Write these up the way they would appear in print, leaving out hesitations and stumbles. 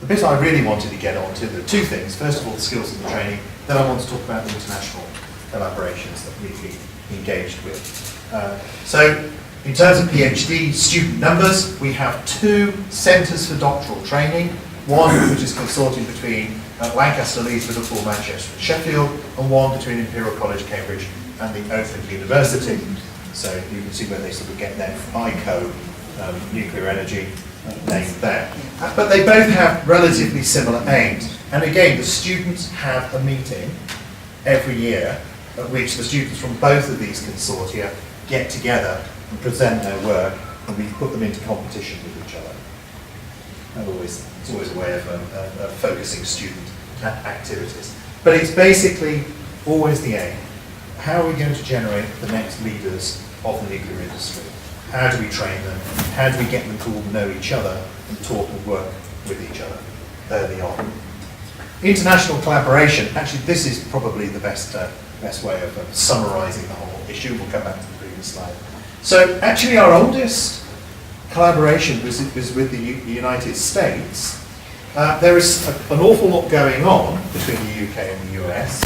bit I really wanted to get onto, there are two things. First of all, the skills and the training. Then I want to talk about the international collaborations that we've been engaged with. So, in terms of PhD student numbers, we have 2 centres for doctoral training. One which is consorting between Lancaster, Leeds, Liverpool, Manchester and Sheffield, and one between Imperial College, Cambridge and the Open University. So you can see where they sort of get their ICO, nuclear energy, name there. But they both have relatively similar aims. And again, the students have a meeting every year at which the students from both of these consortia get together and present their work, and we put them into competition with each other. And it's always a way of focusing student activities. But it's basically always the aim. How are we going to generate the next leaders of the nuclear industry? How do we train them? How do we get them to all know each other and talk and work with each other early on? International collaboration, actually this is probably the best way of summarising the whole issue. We'll come back to the previous slide. So actually our oldest collaboration was with the United States. There is an awful lot going on between the UK and the US,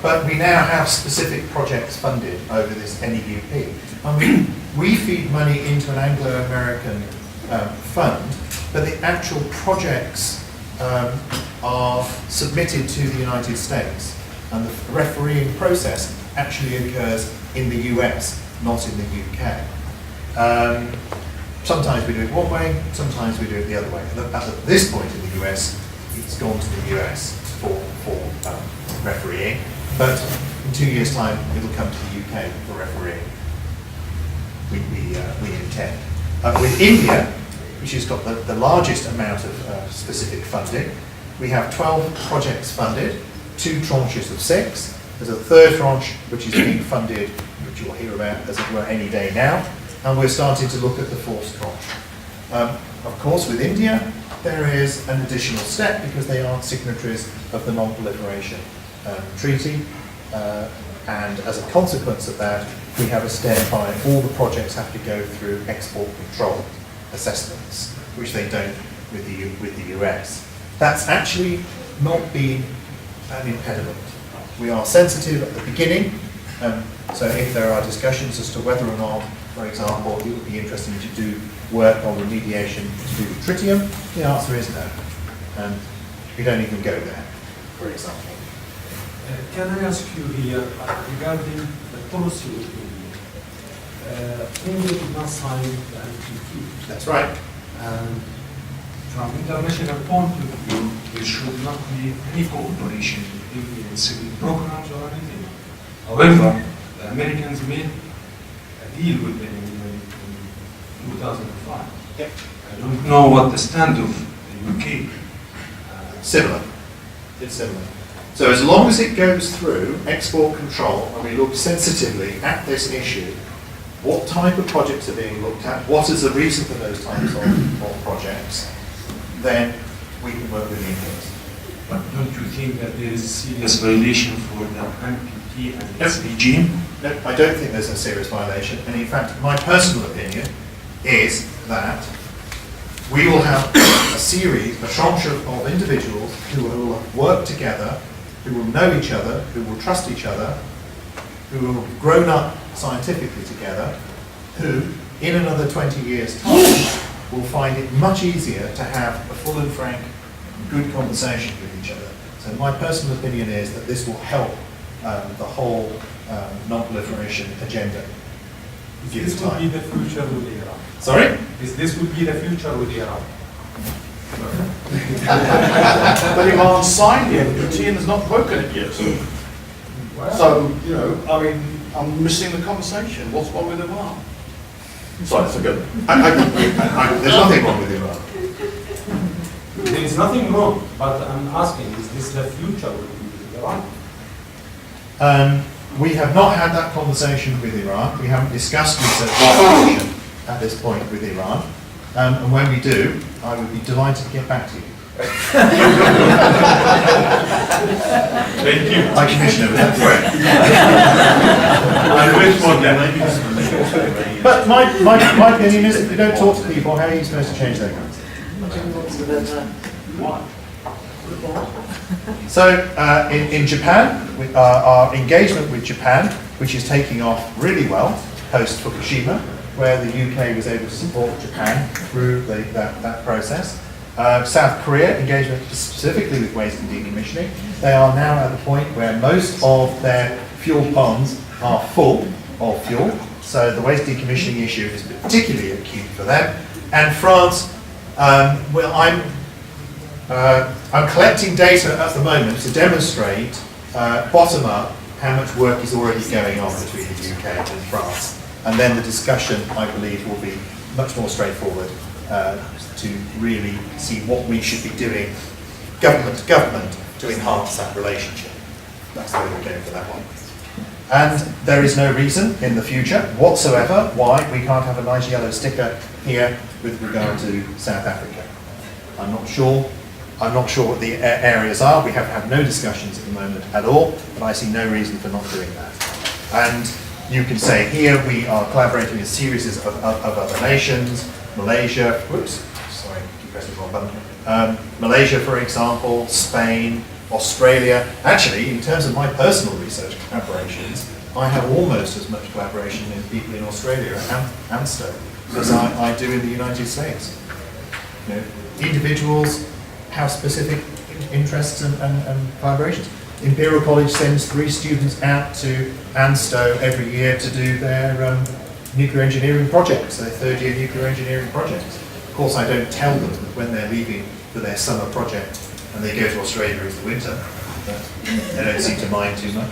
but we now have specific projects funded over this NEUP. I mean, we feed money into an Anglo-American fund, but the actual projects are submitted to the United States, and the refereeing process actually occurs in the US, not in the UK. Sometimes we do it one way, sometimes we do it the other way. At this point in the US, it's gone to the US for refereeing, but in 2 years' time, it'll come to the UK for refereeing. We intend. With India, which has got the largest amount of specific funding, we have 12 projects funded, 2 tranches of 6. There's a third tranche which is being funded, which you'll hear about as it were any day now, and we're starting to look at the 4th tranche. Of course, with India, there is an additional step because they are signatories of the Non-Proliferation Treaty, and as a consequence of that, we have a Standpipe. All the projects have to go through export control assessments, which they don't with the US. That's actually not been an impediment. We are sensitive at the beginning, so if there are discussions as to whether or not, for example, it would be interesting to do work on remediation to do with tritium, the answer is no. And we don't even go there, for example. Can I ask you here regarding the policy of India? India did not sign the NPT. That's right. And from international point of view, there should not be any cooperation with India in civil programs or anything. However, the Americans made a deal with them in 2005. Yep. I don't know what the stand of the UK. Similar. It's similar. So as long as it goes through export control, and we look sensitively at this issue, what type of projects are being looked at, what is the reason for those types of projects, then we can work with the Indians. But don't you think that there is a serious violation for the NPT and its regime? No, I don't think there's a serious violation. And in fact, my personal opinion is that we will have a series, a tranche of individuals who will work together, who will know each other, who will trust each other, who will have grown up scientifically together, who, in another 20 years' time, will find it much easier to have a full and frank, good conversation with each other. So my personal opinion is that this will help the whole non-proliferation agenda. This would be the future with Iran. Sorry? This would be the future with Iran. But Iran's signed the NPT and has not broken it yet. So, you know, I mean, I'm missing the conversation. What's wrong with Iran? Sorry, that's a good one. There's nothing wrong with Iran. There is nothing wrong, but I'm asking, is this the future with Iran? We have not had that conversation with Iran. We haven't discussed research collaboration at this point with Iran. And when we do, I would be delighted to get back to you. Thank you. Hi, Commissioner, was that correct? But my opinion is, if you don't talk to people, how are you supposed to change their minds? Why? So in Japan, our engagement with Japan, which is taking off really well post Fukushima, where the UK was able to support Japan through that process. South Korea, engagement specifically with waste and decommissioning. They are now at the point where most of their fuel ponds are full of fuel, so the waste decommissioning issue is particularly acute for them. And France, well, I'm collecting data at the moment to demonstrate, bottom up, how much work is already going on between the UK and France. And then the discussion, I believe, will be much more straightforward to really see what we should be doing, government to government, to enhance that relationship. That's the way we're going for that one. And there is no reason in the future whatsoever why we can't have a nice yellow sticker here with regard to South Africa. I'm not sure what the areas are. We have had no discussions at the moment at all, but I see no reason for not doing that. And you can say here we are collaborating with a series of other nations, Malaysia, whoops, sorry, keep pressing the wrong button. Malaysia, for example, Spain, Australia. Actually, in terms of my personal research collaborations, I have almost as much collaboration with people in Australia and ANSTO as I do in the United States. You know, individuals have specific interests and collaborations. Imperial College sends 3 students out to ANSTO every year to do their nuclear engineering projects, their third-year nuclear engineering projects. Of course, I don't tell them that when they're leaving for their summer project and they go to Australia in the winter, but they don't seem to mind too much.